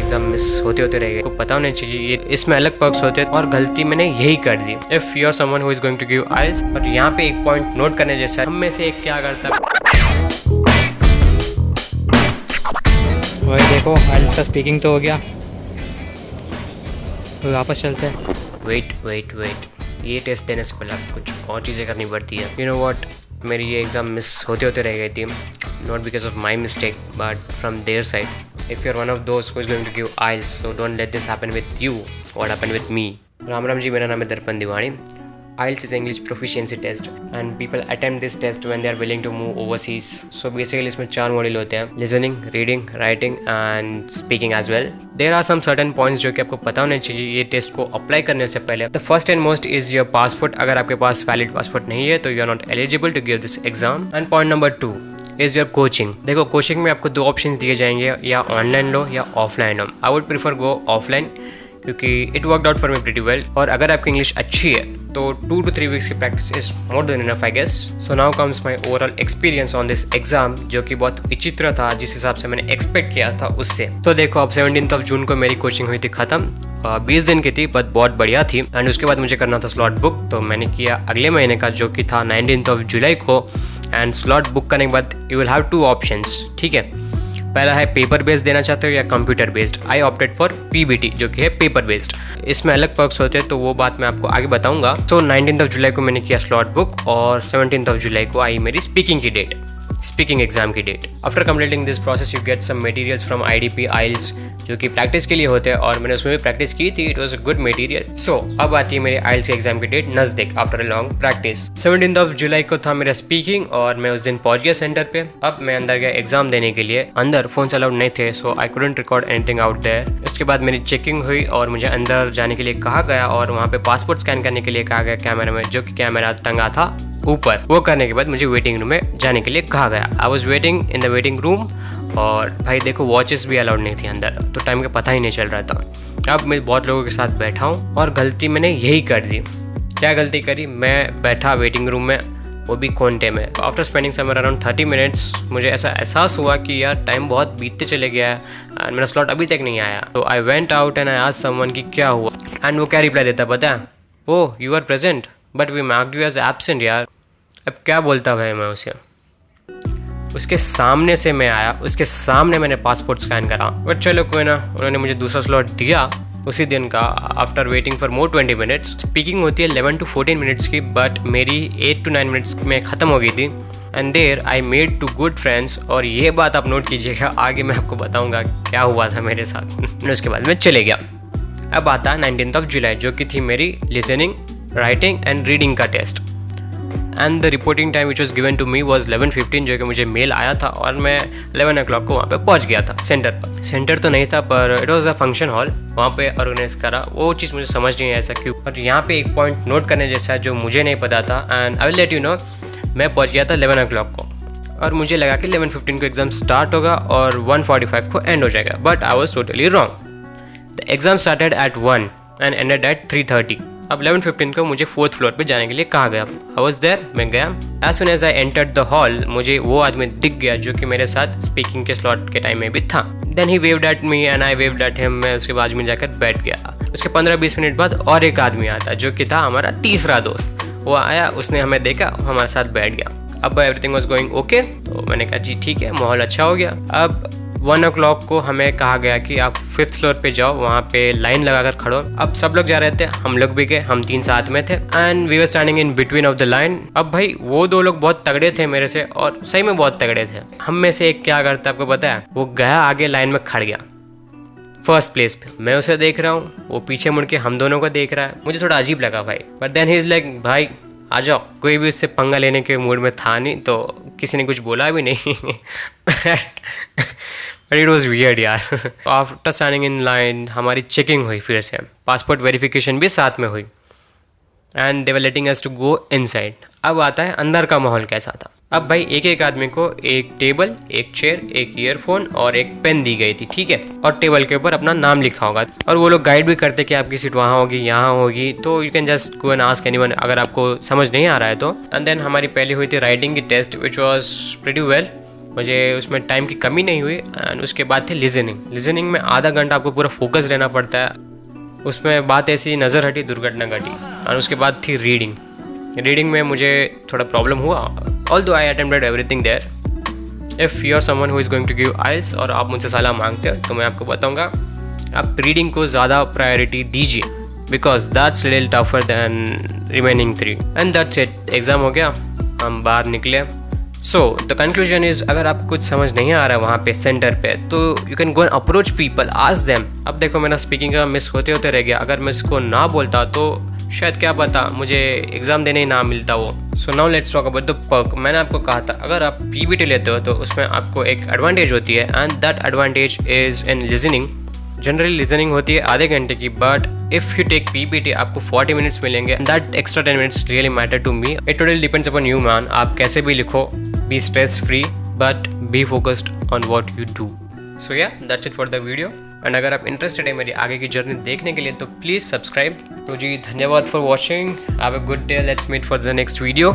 Exam miss होते होते रह गए। को पता होना चाहिए ये इसमें अलग पर्क्स होते हैं और गलती मैंने यही कर दी। If you are someone who is going to give IELTS, और यहाँ पे एक पॉइंट नोट करने जैसा, हम में से एक क्या करता वही देखो आइल्स का स्पीकिंग तो हो गया, तो वापस चलते हैं। वेट ये टेस्ट देने से पहले आपको कुछ और चीज़ें करनी पड़ती है। यू नो व्हाट, मेरी ये एग्ज़ाम मिस होते होते रह गई थी, not because of my mistake but from their side. If you are one of those who is going to give IELTS, so don't let this happen with you what happened with me. Ram ji, मेरा नाम है दर्पण दीवानी। IELTS is English proficiency test and people attempt this test when they are willing to move overseas. So basically इसमें 4 module होते हैं, listening, reading, writing and speaking as well. There are some certain points जो कि आपको पता होने चाहिए ये टेस्ट को अप्लाई करने से पहले। The first and most is your passport. अगर आपके पास valid passport नहीं है तो you are not eligible to give this exam. And point number 2 is your coaching. देखो कोचिंग में आपको 2 ऑप्शन दिए जाएंगे, या ऑनलाइन लो या ऑफलाइन लो। I would prefer go offline क्योंकि it worked out for me pretty well. और अगर आपकी इंग्लिश अच्छी है तो 2 to 3 वीक्स की practice is more than enough I guess. So now comes my overall experience on this exam, जो कि बहुत विचित्र था जिस हिसाब से मैंने एक्सपेक्ट किया था उससे। तो देखो अब 17 जून को मेरी कोचिंग हुई थी खत्म, 20 दिन की थी बट बहुत बढ़िया थी। एंड उसके बाद मुझे करना था स्लॉट बुक, तो मैंने किया अगले महीने का जो कि था 19 जुलाई को। एंड स्लॉट बुक करने के बाद यू विल हैव 2 ऑप्शंस, ठीक है। पहला है पेपर बेस्ड देना चाहते हो या computer based. I opted for PBT जो कि है पेपर बेस्ड। इसमें अलग पर्क्स होते हैं तो वो बात मैं आपको आगे बताऊंगा। तो 19 जुलाई को मैंने किया स्लॉट बुक और 17 जुलाई को आई मेरी स्पीकिंग की डेट, स्पीकिंग एग्जाम की date. After completing this process you get some materials from IDP IELTS जो कि प्रैक्टिस के लिए होते हैं और मैंने उसमें भी प्रैक्टिस की थी। It was a good material. So अब आती है मेरे IELTS के एग्जाम की डेट नजदीक आफ्टर अ लॉन्ग प्रैक्टिस। 17 जुलाई को था मेरा स्पीकिंग और मैं उस दिन पहुंच गया सेंटर पे। अब मैं अंदर गया एग्जाम देने के लिए। अंदर फोन्स अलाउड नहीं थे, so I couldn't record anything out there. उसके बाद मेरी चेकिंग हुई और मुझे अंदर जाने के लिए कहा गया और वहाँ पे पासपोर्ट स्कैन करने के लिए कहा गया कैमरे में, जो कि कैमरा टंगा था ऊपर। वो करने के बाद मुझे वेटिंग रूम में जाने के लिए कहा गया। I was waiting in the waiting room और भाई देखो वॉचेस भी अलाउड नहीं थी अंदर, तो टाइम का पता ही नहीं चल रहा था। अब मैं बहुत लोगों के साथ बैठा हूँ और गलती मैंने यही कर दी। क्या गलती करी? मैं बैठा वेटिंग रूम में, वो भी कोंटे में। After spending somewhere around 30 minutes मुझे ऐसा एहसास हुआ कि यार टाइम बहुत बीतते चले गया है एंड मेरा स्लॉट अभी तक नहीं आया। तो I went out and I asked someone कि क्या हुआ, एंड वो क्या रिप्लाई देता पता है? Oh you are present but we marked you as absent. यार अब क्या बोलता भाई मैं उसे? उसके सामने से मैं आया, उसके सामने मैंने पासपोर्ट स्कैन करा, बट चलो कोई ना, उन्होंने मुझे दूसरा स्लॉट दिया उसी दिन का। After waiting for more 20 minutes, speaking होती है 11 to 14 मिनट्स की, बट मेरी 8 to 9 मिनट्स में ख़त्म हो गई थी। And there I made 2 good friends. और ये बात आप नोट कीजिएगा, आगे मैं आपको बताऊँगा क्या हुआ था मेरे साथ। उसके बाद मैं चले गया। अब आता 19 जुलाई जो कि थी मेरी लिसनिंग, राइटिंग एंड रीडिंग का test. And the reporting time which was given to me was 11:15 जो कि मुझे मेल आया था और मैं 11 o'clock को वहाँ पे पहुँच गया था सेंटर पर। सेंटर तो नहीं था पर it was a function hall, वहाँ पे ऑर्गेनाइज करा। वो चीज़ मुझे समझ नहीं आया ऐसा क्यों। और यहाँ पे एक पॉइंट नोट करने जैसा जो मुझे नहीं पता था, and I will let you know. मैं पहुँच गया था 11 o'clock को और मुझे लगा कि 11:15 को एग्ज़ाम स्टार्ट होगा और 1:45 को एंड हो जाएगा, but I was totally wrong. The exam started at 1 and ended at 3:30। अब 11:15 को मुझे 4th फ्लोर पे जाने के लिए कहा गया। आई वॉज देयर, मैं गया। As soon as I entered the hall मुझे वो आदमी दिख गया जो कि मेरे साथ स्पीकिंग के स्लॉट के टाइम में भी था। Then he waved at me and I waved at him. मैं उसके बाजू में जाकर बैठ गया। उसके 15-20 मिनट बाद और एक आदमी आता जो कि था हमारा तीसरा दोस्त। वो आया, उसने हमें देखा, हमारे साथ बैठ गया। अब एवरीथिंग वॉज गोइंग ओके, तो मैंने कहा जी ठीक है, माहौल अच्छा हो गया। अब 1 o'clock को हमें कहा गया कि आप 5th फ्लोर पे जाओ, वहाँ पे लाइन लगाकर खड़ो। अब सब लोग जा रहे थे, हम लोग भी गए, हम 3 साथ में थे and we were standing in between of the line. अब भाई वो 2 लोग बहुत तगड़े थे मेरे से, और सही में बहुत तगड़े थे। हम में से एक क्या करता आपको पता है? वो गया आगे लाइन में खड़ गया फर्स्ट प्लेस पे। मैं उसे देख रहा हूँ, वो पीछे मुड़ के हम दोनों को देख रहा है। मुझे थोड़ा अजीब लगा भाई, but then he is like भाई आ जाओ। कोई भी उससे पंगा लेने के मूड में था नहीं, तो किसी ने कुछ बोला भी नहीं। बट इट वॉज वियर्ड यार। आफ्टर स्टैंडिंग इन लाइन हमारी चेकिंग हुई, फिर से पासपोर्ट वेरिफिकेशन भी साथ में हुई and they were letting us to go inside. अब आता है अंदर का माहौल कैसा था। अब भाई एक एक आदमी को एक टेबल, एक चेयर, एक ईयरफोन और एक पेन दी गई थी, ठीक है। और टेबल के ऊपर अपना नाम लिखा होगा और वो लोग गाइड भी करते कि आपकी सीट वहाँ होगी, यहाँ होगी, तो you can just go and ask anyone अगर आपको समझ नहीं आ रहा है तो। एंड देन हमारी पहली हुई थी राइटिंग की test which was pretty well. मुझे उसमें टाइम की कमी नहीं हुई। एंड उसके बाद थी लिजनिंग में आधा घंटा आपको पूरा फोकस रहना पड़ता है। उसमें बात ऐसी नज़र हटी, दुर्घटना घटी। और उसके बाद थी रीडिंग में मुझे थोड़ा प्रॉब्लम हुआ, although I attempted everything there. If you are someone who is going to give IELTS और आप मुझसे सलाह मांगते हो तो मैं आपको बताऊंगा आप रीडिंग को ज़्यादा प्रायोरिटी दीजिए, because that's little tougher than remaining 3। And that's it, exam हो गया, हम बाहर निकले। सो द कंक्लूजन इज़, अगर आपको कुछ समझ नहीं आ रहा है वहाँ पे सेंटर पे, तो you can go and approach people, ask them. अब देखो मेरा स्पीकिंग का मिस होते रह गया, अगर मैं इसको ना बोलता तो शायद क्या पता मुझे एग्ज़ाम देने ही ना मिलता वो। So now let's talk about the perk. मैंने आपको कहा था अगर आप पीबीटी लेते हो तो उसमें आपको एक एडवांटेज होती है, and that advantage is in listening. Generally listening होती है आधे घंटे की, but if you take PBT आपको 40 मिनट्स मिलेंगे। That extra 10 minutes really matter to me. It totally depends upon you man, आप कैसे भी लिखो, be stress free but be focused on what you do. So yeah that's it for the video. And अगर आप interested है मेरी आगे की जर्नी देखने के लिए तो प्लीज़ सब्सक्राइब। तो जी धन्यवाद for watching, have a good day, let's meet for the next video.